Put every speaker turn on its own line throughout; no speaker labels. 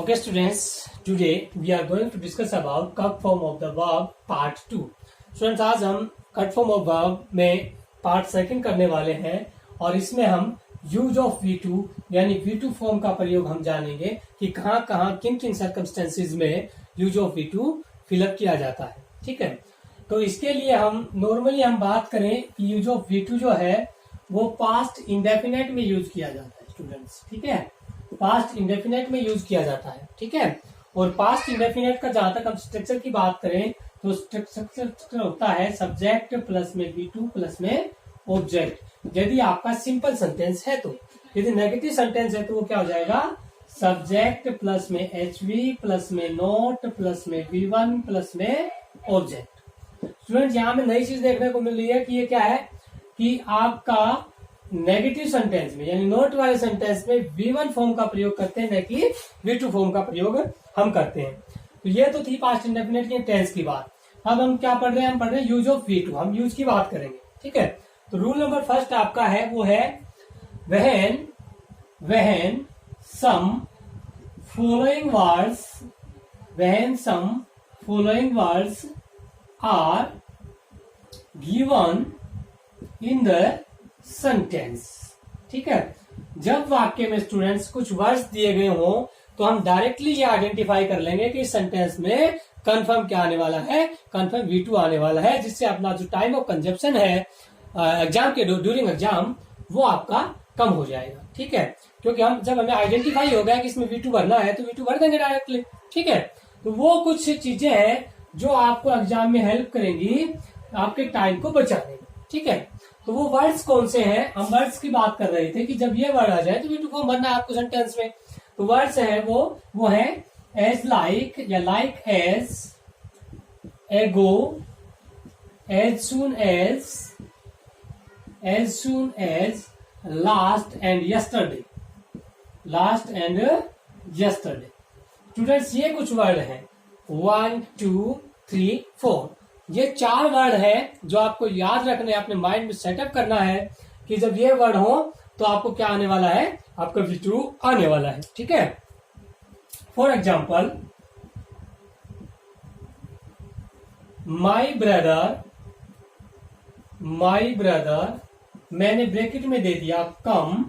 Okay, students, today we are going to discuss about cut form of the verb part 2. Students, आज हम cut form of verb में part second करने वाले हैं और इसमें हम यूज ऑफ V2 यानी V2 फॉर्म का प्रयोग हम जानेंगे कि कहाँ कहाँ किन किन सर्कमस्टेंसेज में यूज ऑफ V2 फिलअप किया जाता है। ठीक है, तो इसके लिए हम नॉर्मली हम बात करें कि यूज ऑफ V2 जो है वो पास्ट इंडेफिनेट में यूज किया जाता है स्टूडेंट्स। ठीक है, पास्ट इंडेफिनेट में यूज किया जाता है। ठीक है, और पास्ट इंडेफिनेट का जहां तक हम स्ट्रक्चर की बात करें तो स्ट्रक्चर होता है सब्जेक्ट प्लस में V2 प्लस में ऑब्जेक्ट। यदि आपका सिंपल सेंटेंस है तो, यदि नेगेटिव सेंटेंस है तो वो क्या हो जाएगा, सब्जेक्ट प्लस में HV प्लस में नोट प्लस में V1 प्लस में ऑब्जेक्ट। स्टूडेंट, यहाँ में नई चीज देखने को मिल रही है कि ये क्या है कि आपका नेगेटिव सेंटेंस में यानी नोट वाले सेंटेंस में V1 फॉर्म का प्रयोग करते हैं, न कि V2 फॉर्म का प्रयोग हम करते हैं। तो ये तो थी पास्ट इंडेफिनिट की टेंस की बात। अब हम क्या पढ़ रहे हैं, हम पढ़ रहे हैं यूज ऑफ V2। हम यूज की बात करेंगे। ठीक है, तो रूल नंबर फर्स्ट आपका है वो है when some following words are given in the sentence. ठीक है, जब वाक्य में स्टूडेंट्स कुछ वर्ड्स दिए गए हो तो हम डायरेक्टली ये आइडेंटिफाई कर लेंगे कि इस सेंटेंस में कंफर्म क्या आने वाला है, कंफर्म V2 आने वाला है, जिससे अपना जो टाइम ऑफ कंजप्शन है एग्जाम के ड्यूरिंग एग्जाम वो आपका कम हो जाएगा। ठीक है, क्योंकि हम जब हमें आइडेंटिफाई हो गया कि इसमें V2 भरना है तो V2 भर देंगे डायरेक्टली। ठीक है, तो वो कुछ चीजें हैं जो आपको एग्जाम में हेल्प करेंगी आपके टाइम को बचाने में। ठीक है, तो वो वर्ड्स कौन से हैं, हम वर्ड्स की बात कर रहे थे कि जब ये वर्ड आ जाए तो V2 फॉर्म भरना है आपको सेंटेंस में। तो वर्ड्स है वो है एज लाइक या like as, ago, as soon as, last and yesterday, students ये कुछ वर्ड हैं 1 2 3 4। ये 4 वर्ड है जो आपको याद रखने, अपने माइंड में सेटअप करना है कि जब ये वर्ड हो तो आपको क्या आने वाला है, आपका V2 आने वाला है। ठीक है, फॉर एग्जाम्पल माई ब्रदर, मैंने ब्रैकेट में दे दिया कम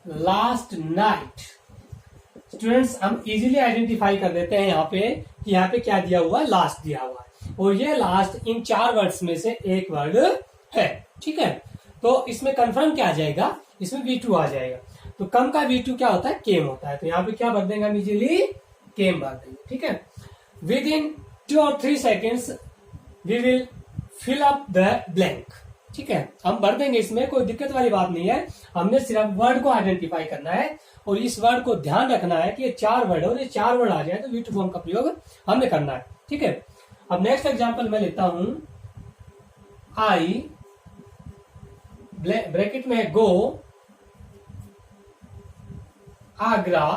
लास्ट नाइट। स्टूडेंट्स, हम इजीली आइडेंटिफाई कर देते हैं यहाँ पे कि यहाँ पे क्या दिया हुआ है, लास्ट दिया हुआ है, और ये लास्ट इन 4 वर्ड्स में से एक वर्ड है। ठीक है, तो इसमें कंफर्म क्या आ जाएगा, इसमें V2 आ जाएगा। तो कम का V2 क्या होता है, केम होता है। तो यहाँ पे क्या भर देंगे हम, इजीली केम भर देंगे। ठीक है, within 2 or 3 seconds we will fill up the blank. ठीक है, हम भर देंगे, इसमें कोई दिक्कत वाली बात नहीं है। हमने सिर्फ वर्ड को आइडेंटिफाई करना है और इस वर्ड को ध्यान रखना है कि ये 4 वर्ड है और ये 4 वर्ड आ जाए तो V2 फॉर्म का प्रयोग हमने करना है। ठीक है, अब नेक्स्ट एग्जांपल मैं लेता हूं, आई ब्रैकेट में गो आगरा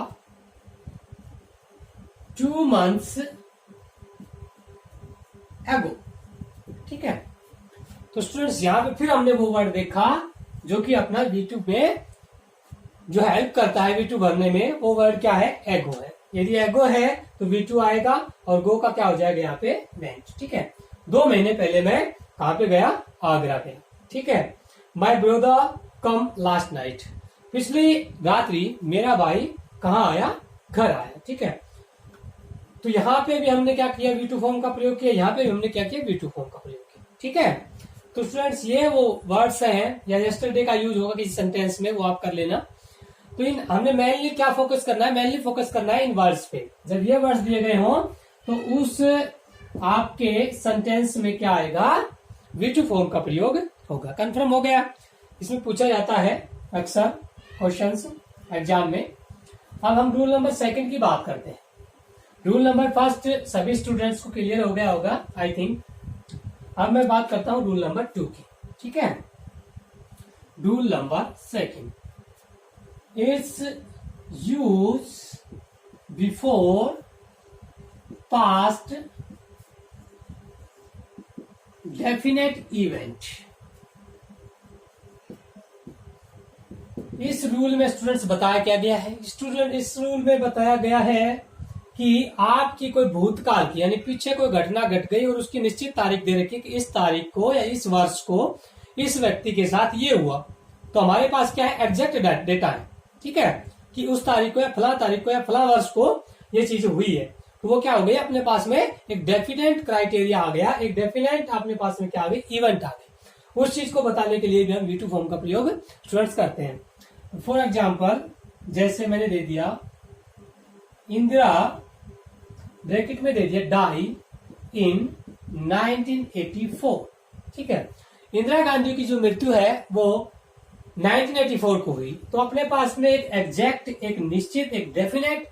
2 months एगो। ठीक है, तो स्टूडेंट्स यहां पे फिर हमने वो वर्ड देखा जो कि अपना V2 में जो हेल्प करता है V2 भरने में, वो वर्ड क्या है, एगो है। यदि एगो है तो V2 आएगा और गो का क्या हो जाएगा यहाँ पे, वेंट। ठीक है, 2 महीने पहले मैं कहां पे गया, आगरा गया। ठीक है, my brother come last night, पिछली रात्रि मेरा भाई कहाँ आया, घर आया। ठीक है, तो यहाँ पे भी हमने क्या किया, V2 फॉर्म का प्रयोग किया, यहाँ पे भी हमने क्या किया, V2 फॉर्म का प्रयोग किया। ठीक है, तो स्टूडेंट्स ये वो वर्ड्स हैं या यस्टरडे का यूज होगा किसी सेंटेंस में, वो आप कर लेना। तो इन हमने मेनली क्या फोकस करना है, मेनली फोकस करना है इन वर्ड्स पे। जब ये वर्ड्स दिए गए हों तो उस आपके सेंटेंस में क्या आएगा, V2 फॉर्म का प्रयोग होगा। कंफर्म हो गया, इसमें पूछा जाता है अक्सर क्वेश्चंस एग्जाम में। अब हम रूल नंबर 2 की बात करते हैं। रूल नंबर फर्स्ट सभी स्टूडेंट्स को क्लियर हो गया होगा आई थिंक। अब मैं बात करता हूं रूल नंबर 2 की। ठीक है, rule number 2, it's use before past definite event. इस रूल में स्टूडेंट्स बताया क्या गया है, स्टूडेंट इस रूल में बताया गया है कि आपकी कोई भूतकाल की यानी पीछे कोई घटना घट गई और उसकी निश्चित तारीख दे रखी कि इस तारीख को या इस वर्ष को इस व्यक्ति के साथ ये हुआ, तो हमारे पास क्या है, एग्जैक्ट डेटा है, ठीक है, कि उस तारीख को या फला तारीख को या फला वर्ष को ये चीज हुई है। तो वो क्या हो गई, अपने पास में एक डेफिनेट क्राइटेरिया आ गया, एक डेफिनेट अपने पास में क्या आ गई, इवेंट आ गई। उस चीज को बताने के लिए भी हम V2 फॉर्म का प्रयोग स्टूडेंट्स करते हैं। फॉर एग्जाम्पल जैसे मैंने दे दिया इंदिरा ब्रैकेट में दे दिया डाई इन 1984, ठीक है। इंदिरा गांधी की जो मृत्यु है वो 1984 को हुई, तो अपने पास में एक एग्जैक्ट, एक निश्चित, एक डेफिनेट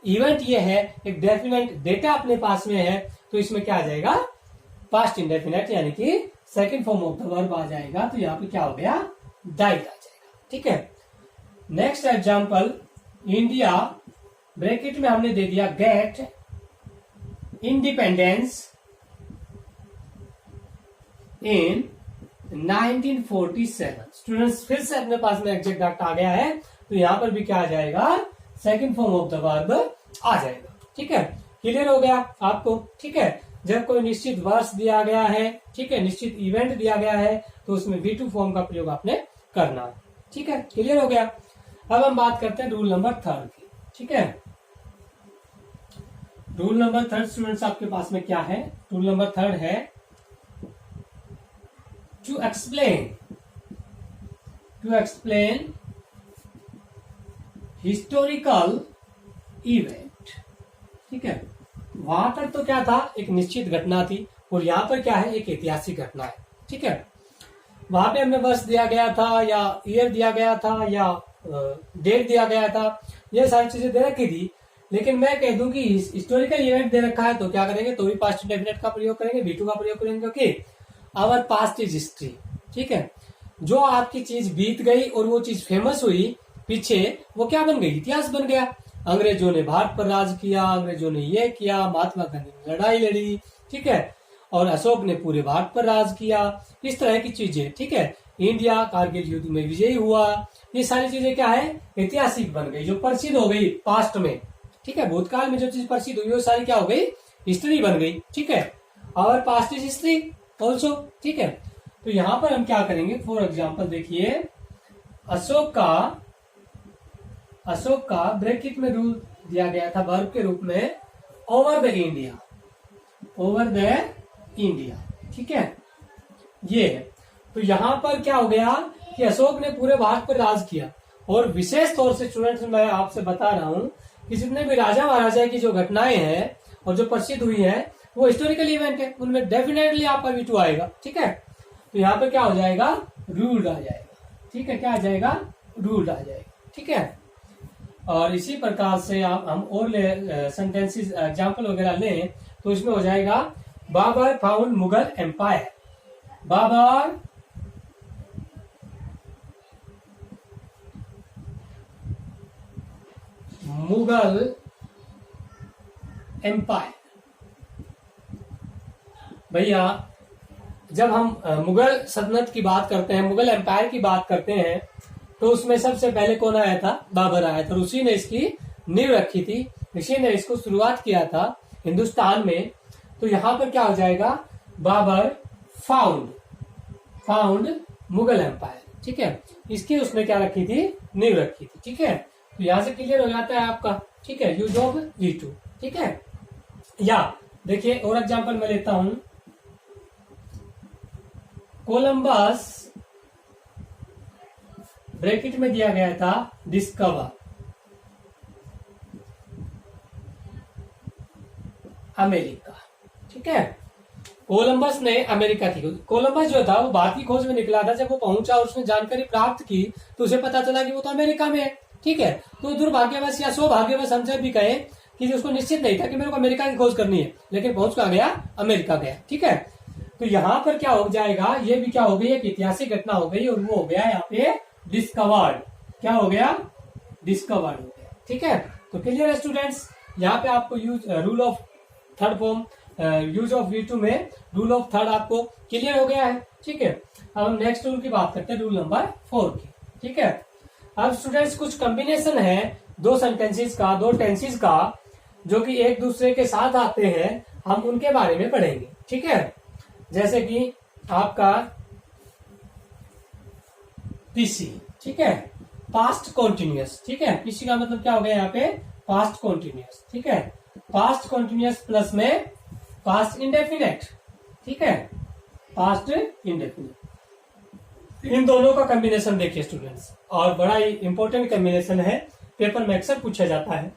इवेंट ये है, एक डेफिनेट डेटा अपने पास में है, तो इसमें क्या आ जाएगा, पास्ट इंडेफिनेट यानी कि second form of the verb आ जाएगा। तो यहाँ पे क्या हो गया, डाइड आ जाएगा, ठीक है। नेक्स्ट एग्जाम्पल इंडिया ब्रैकेट में हमने दे दिया गेट इंडिपेंडेंस इन 1947। स्टूडेंट्स फिर से अपने पास में एग्जैक्ट डाटा आ गया है, तो यहां पर भी क्या आ जाएगा, second form of the verb आ जाएगा, ठीक है। क्लियर हो गया आपको, ठीक है। जब कोई निश्चित वर्ष दिया गया है, ठीक है, निश्चित इवेंट दिया गया है, तो उसमें V2 फॉर्म का प्रयोग आपने करना है, ठीक है। क्लियर हो गया। अब हम बात करते हैं रूल नंबर 3 की, ठीक है। रूल नंबर 3 स्टूडेंट्स आपके पास में क्या है, रूल नंबर 3 है टू एक्सप्लेन हिस्टोरिकल इवेंट, ठीक है। वहां तक तो क्या था, एक निश्चित घटना थी, और यहां पर क्या है, एक ऐतिहासिक घटना है, ठीक है। वहां पे हमें वर्ष दिया गया था या ईयर दिया गया था या डेट दिया गया था, ये सारी चीजें दे रखी थी, लेकिन मैं कह दूं कि हिस्टोरिकल इवेंट दे रखा है तो क्या करेंगे, तो भी पास्ट इंडेफिनिट का प्रयोग करेंगे, V2 का प्रयोग करेंगे, क्योंकि आवर पास्ट इज हिस्ट्री, ठीक है। जो आपकी चीज बीत गई और वो चीज फेमस हुई पीछे, वो क्या बन गई, इतिहास बन गया। अंग्रेजों ने भारत पर राज किया, अंग्रेजों ने ये किया, महात्मा गांधी ने लड़ाई लड़ी, ठीक है, और अशोक ने पूरे भारत पर राज किया, इस तरह की चीजें, ठीक है। इंडिया कारगिल युद्ध में विजयी हुआ, ये सारी चीजें क्या है, ऐतिहासिक बन गई, जो प्रसिद्ध हो गई पास्ट में, ठीक है। भूतकाल में जो चीज प्रसिद्ध हुई वो सारी क्या हो गई, हिस्ट्री बन गई, ठीक है। और पास्ट इज हिस्ट्री ऑल्सो, ठीक है। तो यहां पर हम क्या करेंगे, फॉर एग्जाम्पल देखिए अशोक का ब्रैकेट में रूल दिया गया था वर्ब के रूप में ओवर द इंडिया, ठीक है, ये है। तो यहां पर क्या हो गया कि अशोक ने पूरे भारत पर राज किया, और विशेष तौर से स्टूडेंट्स मैं आपसे बता रहा हूं कि जितने भी राजा महाराजा की जो घटनाएं हैं और जो प्रसिद्ध हुई हैं वो हिस्टोरिकल इवेंट है, उनमें डेफिनेटली आपका V2 आएगा, ठीक है। तो यहाँ पे क्या हो जाएगा, रूल्ड आ जाएगा, ठीक है, क्या आ जाएगा, रूल्ड आ जाएगा, ठीक है। और इसी प्रकार से हम और सेंटेंसेस एग्जाम्पल वगैरह लें तो इसमें हो जाएगा Babar found Mughal empire, Babar Mughal empire. भैया जब हम मुगल सल्तनत की बात करते हैं, मुगल एम्पायर की बात करते हैं, तो उसमें सबसे पहले कौन आया था, बाबर आया था, और उसी ने इसकी नींव रखी थी, इसी ने इसको शुरुआत किया था हिंदुस्तान में। तो यहां पर क्या हो जाएगा, बाबर फाउंड मुगल एम्पायर, ठीक है, इसकी उसने क्या रखी थी, नींव रखी थी, ठीक है। तो यहां से क्लियर हो जाता है आपका, ठीक है, यूज ऑफ V2, ठीक है। या देखिए और एग्जांपल मैं लेता हूं, कोलंबस ब्रैकेट में दिया गया था डिस्कवर अमेरिका, ठीक है। कोलंबस ने अमेरिका की, कोलंबस जो था वो भारत की खोज में निकला था, जब वो पहुंचा और उसने जानकारी प्राप्त की तो उसे पता चला कि वो तो अमेरिका में है, ठीक है। तो दुर्भाग्यवश या सौभाग्यवश हमसे भी कहे कि उसको निश्चित नहीं था कि मेरे को अमेरिका की खोज करनी है, लेकिन पहुंच कहाँ गया, अमेरिका गया, ठीक है। तो यहां पर क्या हो जाएगा, ये भी क्या हो गई, एक ऐतिहासिक घटना हो गई, और वो हो गया यहाँ पे डिस्कवर्ड, क्या हो गया, डिस्कवर्ड हो गया, ठीक है। तो क्लियर है स्टूडेंट्स, यहाँ पे आपको rule of third form, use of V2 में रूल ऑफ थर्ड आपको क्लियर हो गया है, ठीक है। अब हम नेक्स्ट रूल की बात करते हैं, रूल नंबर 4 की, ठीक है। अब स्टूडेंट्स कुछ कॉम्बिनेशन है दो सेंटेंसेस का, दो टेंसेस का, जो कि एक दूसरे के साथ आते हैं, हम उनके बारे में पढ़ेंगे। ठीक है, जैसे कि आपका पीसी, ठीक है, पास्ट कॉन्टिन्यूअस। ठीक है, पीसी का मतलब क्या हो गया यहाँ पे, पास्ट कॉन्टिन्यूअस। ठीक है, पास्ट कॉन्टिन्यूअस प्लस में पास्ट इंडेफिनेट। ठीक है, पास्ट इंडेफिनेट, इन दोनों का कॉम्बिनेशन देखिए स्टूडेंट्स, और बड़ा ही इंपॉर्टेंट कॉम्बिनेशन है, पेपर में अक्सर पूछा जाता है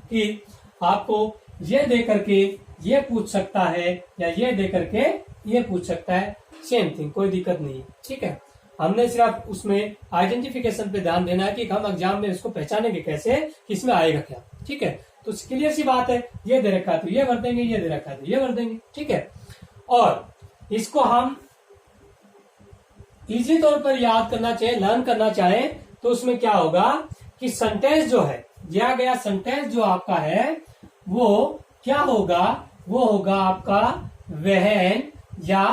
कि आपको ये दे करके ये पूछ सकता है या ये दे करके ये पूछ सकता है, सेम थिंग, कोई दिक्कत नहीं है। ठीक है, हमने सिर्फ उसमें आइडेंटिफिकेशन पे ध्यान देना है कि हम एग्जाम में इसको पहचानेंगे कैसे, किसमें आएगा क्या। ठीक है, तो क्लियर सी बात है, ये दे रखा है तो ये भर देंगे, ये दे रखा है तो ये भर देंगे। ठीक है, और इसको हम इजी तौर पर याद करना चाहे, लर्न करना चाहे, तो उसमें क्या होगा कि सेंटेंस जो है, दिया गया सेंटेंस जो आपका है वो क्या होगा, वो होगा आपका व्हेन या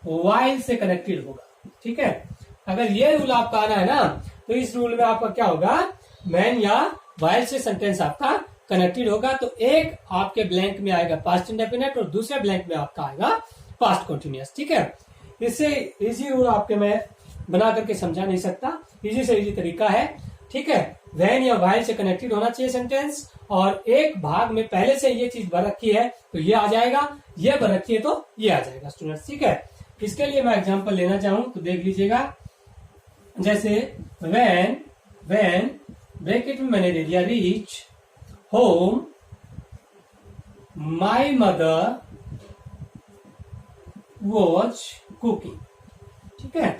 व्हाइल से कनेक्टेड होगा। ठीक है, अगर ये रूल आपका आना है ना, तो इस रूल में आपका क्या होगा, व्हेन या व्हाइल से सेंटेंस आपका कनेक्टेड होगा। तो एक आपके ब्लैंक में आएगा पास्ट इंडेफिनिट और दूसरे ब्लैंक में आपका आएगा पास्ट कॉन्टिन्यूअस। ठीक है, इससे इजी रूल आपके मैं बना करके समझा नहीं सकता, इजी से इजी तरीका है। ठीक है, व्हेन या व्हाइल से कनेक्टेड होना चाहिए सेंटेंस, और एक भाग में पहले से ये चीज भर रखी है तो ये आ जाएगा, ये भर रखी है तो ये आ जाएगा स्टूडेंट्स। ठीक है, इसके लिए मैं एग्जांपल लेना चाहूं तो देख लीजिएगा, जैसे व्हेन ब्रैकेट में मैंने दे दिया reach home my mother was cooking. ठीक है,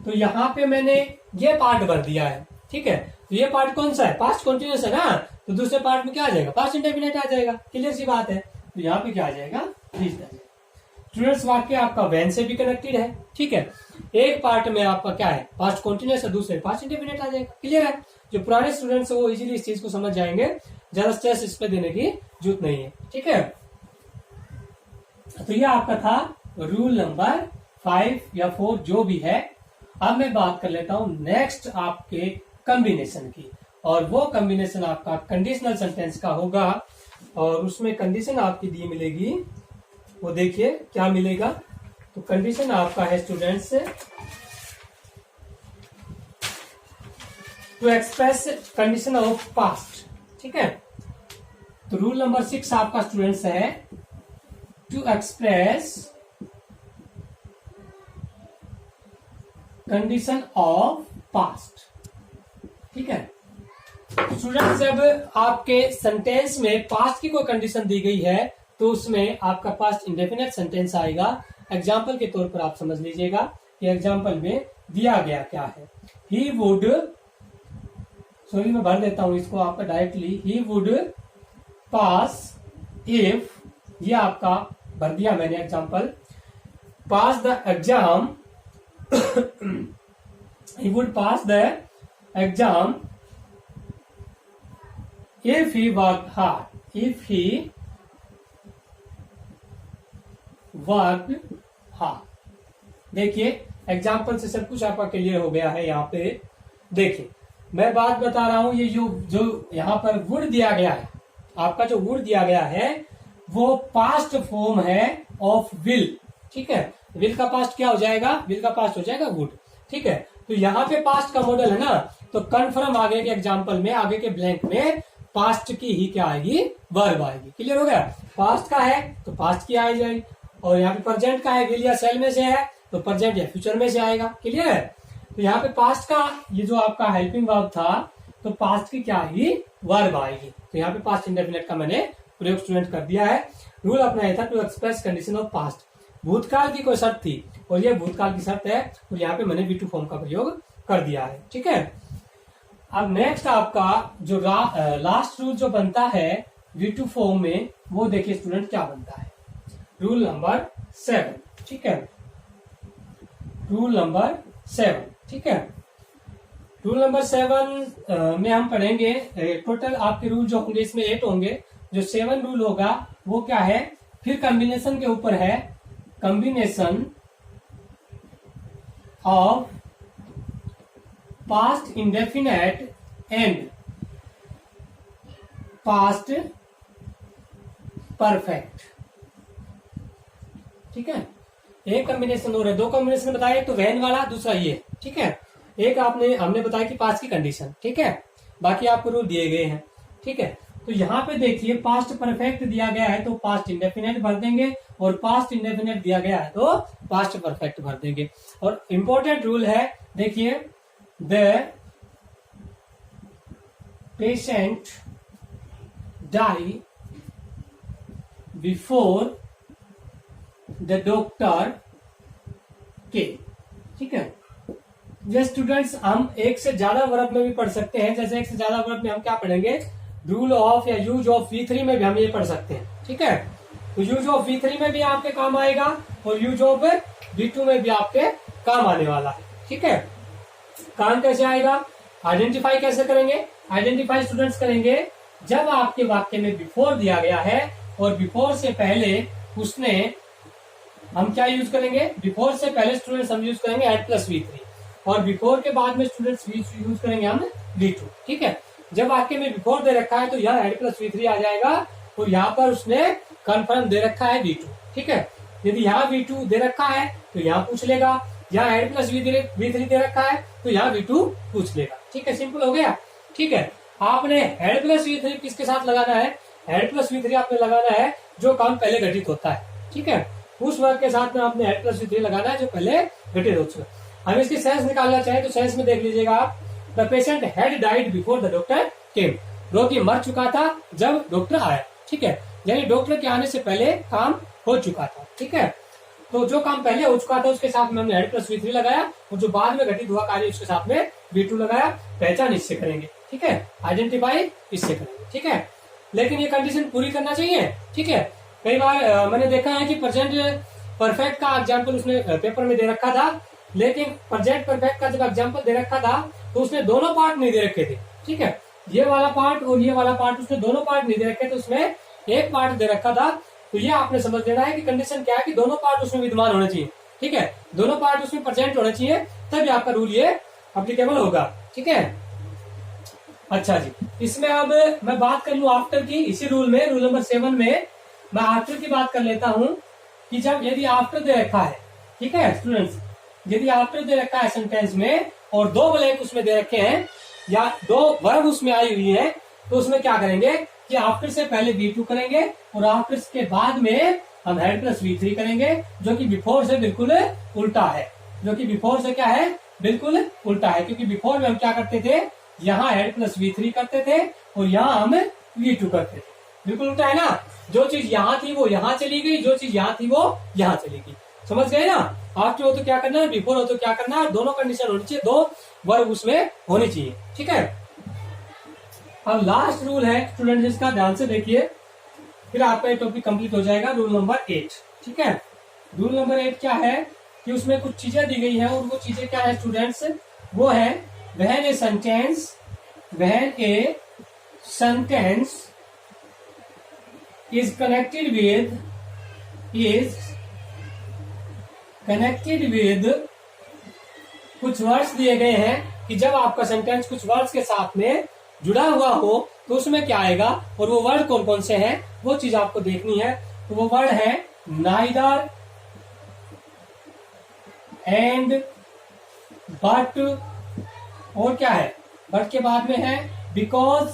तो यहां पे मैंने ये पार्ट भर दिया है। ठीक है, तो ये पार्ट कौन सा है, पास्ट कॉन्टिन्यूअस है ना, तो दूसरे पार्ट में क्या आ जाएगा, पास्ट इंडेफिनिट आ जाएगा। क्लियर सी बात है, तो यहाँ पे क्या आ जाएगा, रीच आ जाएगा। स्टूडेंट्स, वाक्य आपका व्हेन से भी कनेक्टेड है। ठीक है, एक पार्ट में आपका क्या है, पास्ट कॉन्टिन्यूअस है, दूसरे पास्ट इंडेफिनिट आ जाएगा। क्लियर है, जो पुराने स्टूडेंट्स है वो इजीली इस चीज को समझ जाएंगे, ज्यादा स्ट्रेस इस पे देने की जरूरत नहीं है। ठीक है, तो ये आपका था रूल नंबर 5 या 4 जो भी है। अब मैं बात कर लेता हूं नेक्स्ट आपके कॉम्बिनेशन की, और वो कॉम्बिनेशन आपका कंडीशनल सेंटेंस का होगा, और उसमें कंडीशन आपकी दी मिलेगी, वो देखिए क्या मिलेगा। तो कंडीशन आपका है students, to express condition of past. ठीक है, तो रूल नंबर 6 आपका स्टूडेंट्स है to express condition of past. ठीक है, स्टूडेंट्स, जब आपके सेंटेंस में पास्ट की कोई कंडीशन दी गई है तो उसमें आपका पास्ट इंडेफिनिट सेंटेंस आएगा। एग्जाम्पल के तौर पर आप समझ लीजिएगा कि एग्जाम्पल में दिया गया क्या है, ही वुड, सॉरी मैं भर देता हूं इसको आपका directly, he would pass if, ये आपका भर दिया मैंने example, pass the exam he would pass the exam if he worked hard, if he worked hard। देखिए एग्जाम्पल से सब कुछ आपका क्लियर हो गया है। यहाँ पे देखिए मैं बात बता रहा हूं, ये जो यहाँ पर वुड दिया गया है, आपका जो वुड दिया गया है वो पास्ट फॉर्म है ऑफ विल। ठीक है, विल का पास्ट क्या हो जाएगा, विल का पास्ट हो जाएगा वुड। ठीक है, तो यहाँ पे पास्ट का मॉडल है ना, तो कन्फर्म आगे के एग्जाम्पल में, आगे के ब्लैंक में पास्ट की ही क्या आएगी, वर्ब आएगी। क्लियर हो गया, पास्ट का है तो पास्ट की आ जाएगी, और यहाँ पे प्रेजेंट का है, विल या सेल में से है तो प्रेजेंट या फ्यूचर में से आएगा। क्लियर है, तो यहाँ पे पास्ट का ये जो आपका हेल्पिंग वर्ब था, तो पास्ट की क्या आएगी, वर्ब आएगी। तो यहाँ पे पास्ट इंडेफिनिट का मैंने प्रयोग स्टूडेंट कर दिया है। रूल अपना यह था to express condition of past, भूतकाल की कोई शर्त थी और ये भूतकाल की शर्त है, और यहाँ पे मैंने V2 फॉर्म का प्रयोग कर दिया है। ठीक है, अब नेक्स्ट आपका जो लास्ट रूल जो बनता है V2 फॉर्म में, वो देखिए स्टूडेंट क्या बनता है, रूल नंबर 7। ठीक है, रूल नंबर 7। ठीक है, रूल नंबर 7 में हम पढ़ेंगे, टोटल आपके रूल जो होंगे इसमें 8 होंगे, जो 7 रूल होगा वो क्या है, फिर कॉम्बिनेशन के ऊपर है, combination of past indefinite and past perfect. ठीक है, एक कॉम्बिनेशन हो रहा है, दो कॉम्बिनेशन बताया, एक तो वैन वाला, दूसरा ये। ठीक है, एक हमने बताया कि पास्ट की कंडीशन। ठीक है, बाकी आपको रूल दिए गए हैं। ठीक है, तो यहाँ पे देखिए पास्ट परफेक्ट दिया गया है तो पास्ट इंडेफिनेट भर देंगे, और पास्ट इंडेफिनेट दिया गया है तो पास्ट परफेक्ट भर देंगे। और इंपॉर्टेंट रूल है, देखिए, the patient die before the doctor के। ठीक है, ये स्टूडेंट्स हम एक से ज्यादा वर्ब में भी पढ़ सकते हैं। जैसे एक से ज्यादा वर्ब में हम क्या पढ़ेंगे, रूल ऑफ या यूज ऑफ V3 में भी हम ये पढ़ सकते हैं। ठीक है, तो यूज ऑफ V3 में भी आपके काम आएगा और यूज ऑफ V2 में भी आपके काम आने वाला है। ठीक है, काम कैसे आएगा, आइडेंटिफाई कैसे करेंगे, आइडेंटिफाई स्टूडेंट्स करेंगे जब आपके वाक्य में बिफोर दिया गया है और बिफोर से पहले उसने, हम क्या यूज करेंगे, बिफोर से पहले स्टूडेंट्स हम यूज करेंगे एड प्लस V3, और बिफोर के बाद में स्टूडेंट्स यूज करेंगे हम V2। ठीक है, जब वाक्य में बिफोर दे रखा है तो यहाँ एड प्लस V3 आ जाएगा, और यहाँ पर उसने कन्फर्म दे रखा है V2। ठीक है, यदि यहाँ V2 दे रखा है तो यहाँ पूछ लेगा, यहाँ एड प्लस V3 दे रखा है तो यहाँ V2 पूछ लेगा। ठीक है, सिंपल हो गया। ठीक है, आपने हेड प्लस V3 किसके साथ लगाना है, हेड प्लस V3 आपने लगाना है जो काम पहले घटित होता है। ठीक है, उस वर्ग के साथ में आपने हेड प्लस V3 लगाना है जो पहले घटित हो चुका है। हम इसकी सेंस निकालना चाहें तो सेंस में देख लीजिएगा आप, the patient had died before the doctor केम, रोगी मर चुका था जब डॉक्टर आया। ठीक है, यानी डॉक्टर के आने से पहले काम हो चुका था। ठीक है, तो जो काम पहले हो चुका था उसके साथ में हमने हेड प्लस V3 लगाया, और जो बाद में घटित हुआ कार्य उसके साथ में V2 लगाया। पहचान इससे करेंगे। ठीक है, आइडेंटिफाई इससे करेंगे। ठीक है, लेकिन ये कंडीशन पूरी करना चाहिए। ठीक है, कई बार मैंने देखा है कि प्रेजेंट परफेक्ट का एग्जाम्पल उसने पेपर में दे रखा था, लेकिन प्रेजेंट परफेक्ट का जब एग्जाम्पल दे रखा था तो उसने दोनों पार्ट नहीं दे रखे थे। ठीक है, ये वाला पार्ट और ये वाला पार्ट, उसने दोनों पार्ट नहीं दे रखे थे, उसमें एक पार्ट दे रखा था। तो ये आपने समझ लेना है कि कंडीशन क्या है कि दोनों पार्ट उसमें विद्यमान होने चाहिए। ठीक है, दोनों पार्ट उसमें प्रेजेंट होने चाहिए, तभी आपका रूल ये अप्लीकेबल होगा। ठीक है, अच्छा जी, इसमें अब मैं बात कर लूं आफ्टर की। इसी रूल में, रूल नंबर 7 में मैं आफ्टर की बात कर लेता हूं कि जब यदि आफ्टर दे रखा है, ठीक है स्टूडेंट्स, यदि आफ्टर दे रखा है सेंटेंस में और दो ब्लैंक उसमें दे रखे हैं या दो वर्ब उसमें आई हुई है, तो उसमें क्या करेंगे कि आफ्टर से पहले V2 करेंगे और आफ्टर के बाद में हम हेड प्लस V3 करेंगे, जो कि बिफोर से बिल्कुल उल्टा है। जो कि बिफोर से क्या है, बिल्कुल उल्टा है, क्योंकि बिफोर में हम क्या करते थे, यहाँ हेड प्लस V3 करते थे और यहाँ हम V2 करते थे। बिल्कुल उल्टा है ना, जो चीज यहाँ थी वो यहाँ चली गई, जो चीज यहाँ थी वो यहाँ चली गई। समझ गए ना, आफ्टर हो तो क्या करना है, बिफोर हो तो क्या करना है, दोनों कंडीशन होनी चाहिए, दो वर्ब उसमें होनी चाहिए। ठीक है, अब लास्ट रूल है स्टूडेंट, इसका ध्यान से देखिए, फिर आपका ये टॉपिक कंप्लीट हो जाएगा। Rule number 8। ठीक है, रूल नंबर 8 क्या है कि उसमें कुछ चीजें दी गई हैं, और वो चीजें क्या है स्टूडेंट्स, वो है when a sentence is connected with कुछ वर्ड्स दिए गए हैं कि जब आपका सेंटेंस कुछ वर्ड्स के साथ में जुड़ा हुआ हो तो उसमें क्या आएगा, और वो वर्ड कौन कौन से हैं वो चीज आपको देखनी है। तो वो वर्ड है नाइदर एंड बट, और क्या है, बट के बाद में है बिकॉज,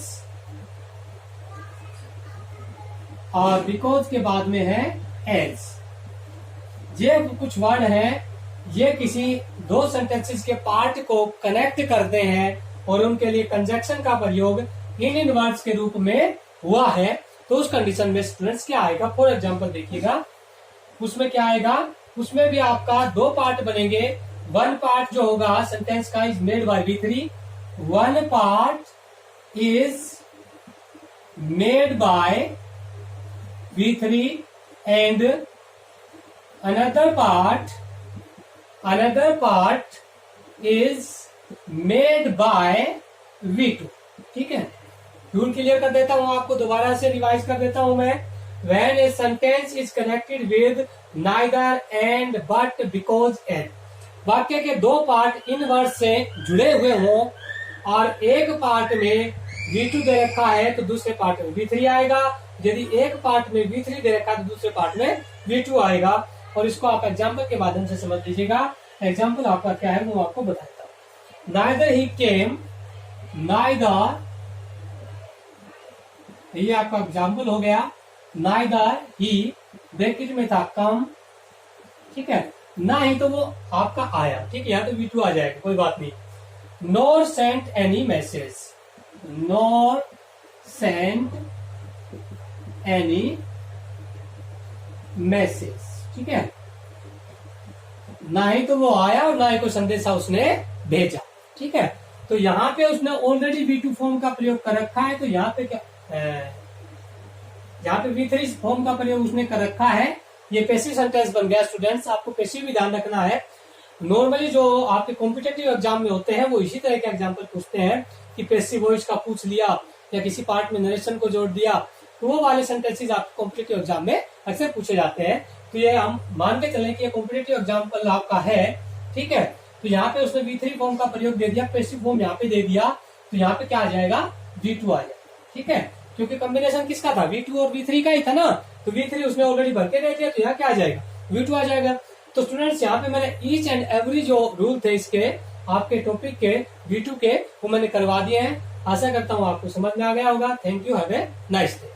और बिकॉज के बाद में है एज। ये कुछ वर्ड हैं, ये किसी दो सेंटेंसेस के पार्ट को कनेक्ट करते हैं और उनके लिए कंजक्शन का प्रयोग इन वर्ड्स के रूप में हुआ है। तो उस कंडीशन में स्टूडेंट्स क्या आएगा, फॉर एग्जांपल देखिएगा, उसमें क्या आएगा, उसमें भी आपका दो पार्ट बनेंगे। वन पार्ट जो होगा सेंटेंस का is made by V3, one part is made by V3 and another part is made by V2। ठीक है, रूल क्लियर कर देता हूं, आपको दोबारा से रिवाइज कर देता हूं मैं। When a sentence is connected with neither and but because and, वाक्य के दो पार्ट इनवर्स से जुड़े हुए हों और एक पार्ट में V2 दे रखा है तो दूसरे पार्ट में V3 आएगा। यदि एक पार्ट में V3 दे रखा है तो दूसरे पार्ट में V2 आएगा। और इसको आप एग्जाम्पल के माध्यम से समझ लीजिएगा। एग्जाम्पल आपका क्या है वो आपको बताता हूं। नाइदर ही केम, नाइदर, ये आपका एग्जाम्पल हो गया। नाइदर ही ब्रैकेट में था कम, ठीक है, ना ही तो वो आपका आया, ठीक है, यहाँ तो V2 आ जाएगा, कोई बात नहीं। Nor sent any message, nor sent any message, ठीक है, ना ही तो वो आया और ना ही कोई संदेशा उसने भेजा, ठीक है। तो यहाँ पे उसने ऑलरेडी V2 फॉर्म का प्रयोग कर रखा है, तो यहाँ पे क्या, यहाँ पे V3 फॉर्म का प्रयोग उसने कर रखा है। ये पैसिव सेंटेंस बन गया। स्टूडेंट्स आपको पैसिव भी ध्यान रखना है। नॉर्मली जो आपके कॉम्पिटिटिव एग्जाम में होते हैं वो इसी तरह के एग्जाम्पल पूछते हैं कि पैसिव वॉइस का पूछ लिया या किसी पार्ट में नरेशन को जोड़ दिया, तो वो वाले सेंटेंसेस आपके कॉम्पिटिटिव एग्जाम में अक्सर पूछे जाते हैं। तो ये हम मान के चलें कि ये कॉम्पिटिटिव एग्जाम्पल आपका है, ठीक है। तो यहाँ पे उसने V3 फॉर्म का प्रयोग दे दिया, पैसिव फॉर्म यहाँ पे दे दिया, तो यहाँ पे क्या आ जाएगा, V2 आ जाएगा, ठीक है, क्योंकि कॉम्बिनेशन किसका था, V2 और V3 का ही था ना। तो V3 उसने ऑलरेडी भर के दे दिया, तो यहाँ क्या आ जाएगा, V2 आ जाएगा। तो स्टूडेंट्स यहाँ पे मैंने ईच एंड एवरी जो रूल थे इसके आपके टॉपिक के V2 के वो मैंने करवा दिए हैं। आशा करता हूँ आपको समझ में आ गया होगा। Thank you, have a nice day.